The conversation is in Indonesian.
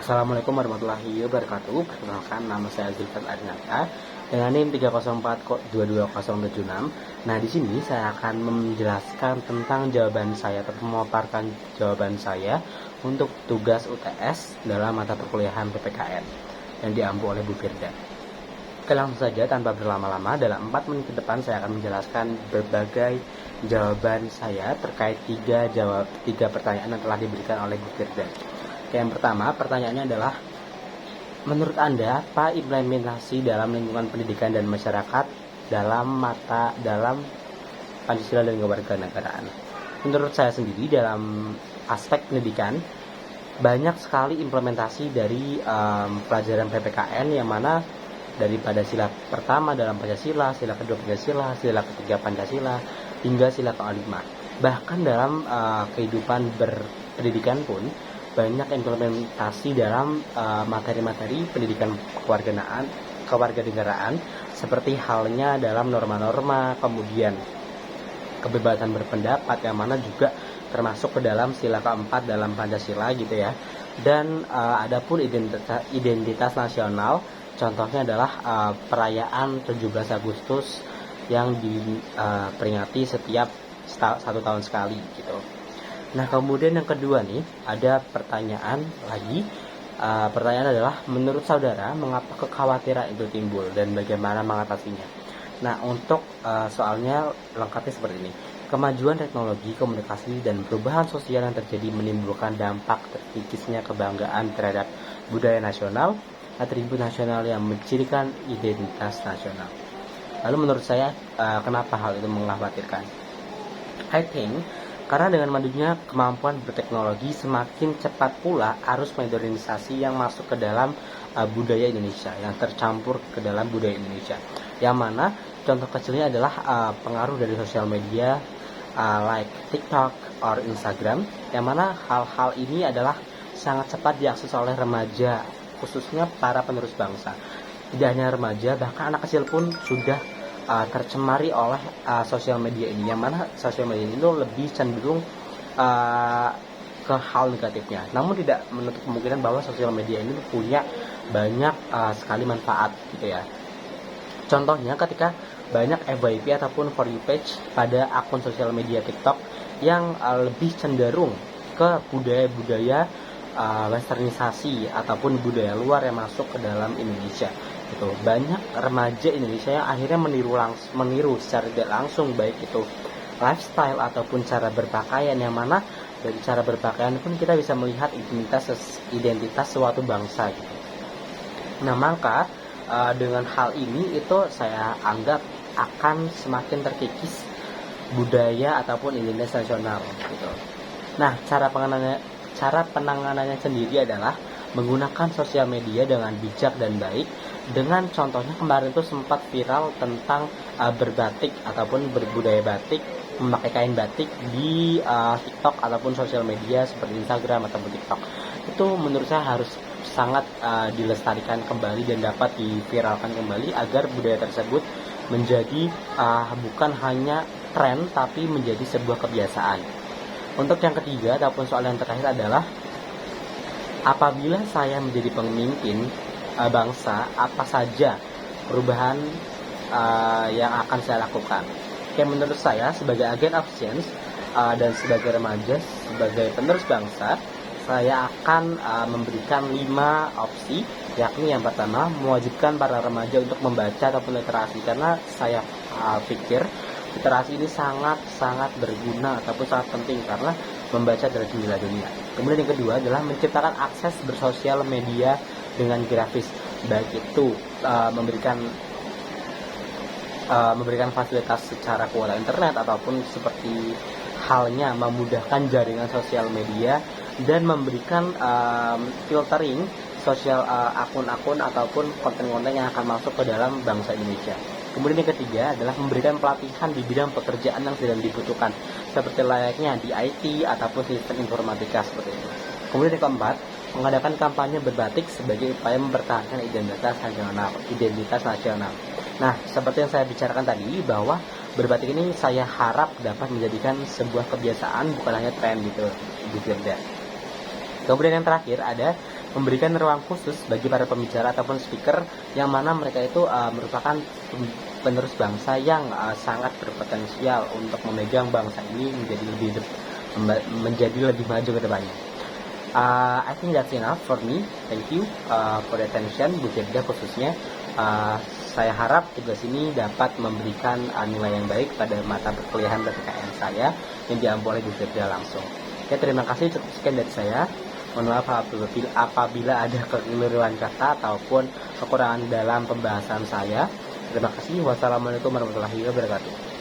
Assalamualaikum warahmatullahi wabarakatuh. Perkenalkan, nama saya Zulfat Adinata dengan NIM 304.22076. Nah, di sini saya akan menjelaskan tentang jawaban saya atau memaparkan jawaban saya untuk tugas UTS dalam mata perkuliahan PPKN yang diampu oleh Bu Firda. Oke, langsung saja tanpa berlama-lama, dalam 4 menit ke depan saya akan menjelaskan berbagai jawaban saya terkait tiga pertanyaan yang telah diberikan oleh Bu Firda. Yang pertama, pertanyaannya adalah, menurut Anda, apa implementasi dalam lingkungan pendidikan dan masyarakat dalam Pancasila dan kewarganegaraan? Menurut saya sendiri, dalam aspek pendidikan, banyak sekali implementasi dari pelajaran PPKN, yang mana daripada sila pertama dalam Pancasila, sila kedua Pancasila, sila ketiga Pancasila, hingga sila ke-5. Bahkan dalam kehidupan berpendidikan pun banyak implementasi dalam materi-materi pendidikan kewarganegaraan, seperti halnya dalam norma-norma, kemudian kebebasan berpendapat, yang mana juga termasuk ke dalam sila ke-4 dalam Pancasila gitu ya. Dan adapun identitas nasional, contohnya adalah perayaan 17 Agustus yang diperingati setiap 1 tahun sekali gitu. Nah, kemudian yang kedua nih, ada pertanyaan lagi. Pertanyaan adalah, menurut saudara, mengapa kekhawatiran itu timbul dan bagaimana mengatasinya? Nah, untuk soalnya lengkapnya seperti ini. Kemajuan teknologi, komunikasi, dan perubahan sosial yang terjadi menimbulkan dampak terkikisnya kebanggaan terhadap budaya nasional, atribut nasional yang mencirikan identitas nasional. Lalu menurut saya, kenapa hal itu mengkhawatirkan? I think karena dengan majunya kemampuan berteknologi, semakin cepat pula arus modernisasi yang masuk ke dalam budaya Indonesia, yang tercampur ke dalam budaya Indonesia. Yang mana contoh kecilnya adalah pengaruh dari sosial media like TikTok or Instagram, yang mana hal-hal ini adalah sangat cepat diakses oleh remaja, khususnya para penerus bangsa. Tidak hanya remaja, bahkan anak kecil pun sudah tercemari oleh sosial media ini, yang mana sosial media ini lebih cenderung ke hal negatifnya. Namun tidak menutup kemungkinan bahwa sosial media ini punya banyak sekali manfaat gitu ya. Contohnya ketika banyak FYP ataupun For You page pada akun sosial media TikTok yang lebih cenderung ke budaya-budaya westernisasi ataupun budaya luar yang masuk ke dalam Indonesia. Gitu. Banyak remaja Indonesia yang akhirnya meniru secara tidak langsung, baik itu lifestyle ataupun cara berpakaian, yang mana dari cara berpakaian pun kita bisa melihat identitas suatu bangsa gitu. Nah, maka dengan hal ini itu saya anggap akan semakin terkikis budaya ataupun identitas nasional gitu. Nah, cara penanganannya sendiri adalah menggunakan sosial media dengan bijak dan baik. Dengan contohnya kemarin itu sempat viral tentang berbatik ataupun berbudaya batik, memakai kain batik di TikTok ataupun sosial media seperti Instagram ataupun TikTok. Itu menurut saya harus sangat dilestarikan kembali dan dapat diviralkan kembali agar budaya tersebut menjadi bukan hanya tren tapi menjadi sebuah kebiasaan. Untuk yang ketiga ataupun soal yang terakhir adalah, apabila saya menjadi pemimpin bangsa, apa saja perubahan yang akan saya lakukan? Menurut saya, sebagai agen of change dan sebagai remaja, sebagai penerus bangsa, saya akan memberikan 5 opsi, yakni yang pertama, mewajibkan para remaja untuk membaca ataupun literasi, karena saya pikir literasi ini sangat berguna ataupun sangat penting karena membaca dari jendela dunia. Kemudian yang kedua adalah menciptakan akses bersosial media dengan grafis, baik itu memberikan fasilitas secara kuota internet ataupun seperti halnya memudahkan jaringan sosial media dan memberikan filtering sosial akun-akun ataupun konten-konten yang akan masuk ke dalam bangsa Indonesia. Kemudian yang ketiga adalah memberikan pelatihan di bidang pekerjaan yang sedang dibutuhkan, seperti layaknya di IT ataupun sistem informatika seperti itu. Kemudian yang keempat, mengadakan kampanye berbatik sebagai upaya mempertahankan identitas nasional. Nah, seperti yang saya bicarakan tadi, bahwa berbatik ini saya harap dapat menjadikan sebuah kebiasaan, bukan hanya tren gitu. Kemudian yang terakhir ada memberikan ruang khusus bagi para pembicara ataupun speaker yang mana mereka itu merupakan penerus bangsa yang sangat berpotensial untuk memegang bangsa ini menjadi lebih maju ke depannya. I think that's enough for me. Thank you for the attention, Bu Firda khususnya. Saya harap tugas ini dapat memberikan nilai yang baik pada mata perkuliahan PPKN saya yang diampu oleh Bu Firda langsung. Oke, terima kasih, cukup sekian dari saya. Mohon maaf apabila ada kekeliruan kata ataupun kekurangan dalam pembahasan saya. Terima kasih. Wassalamualaikum warahmatullahi wabarakatuh.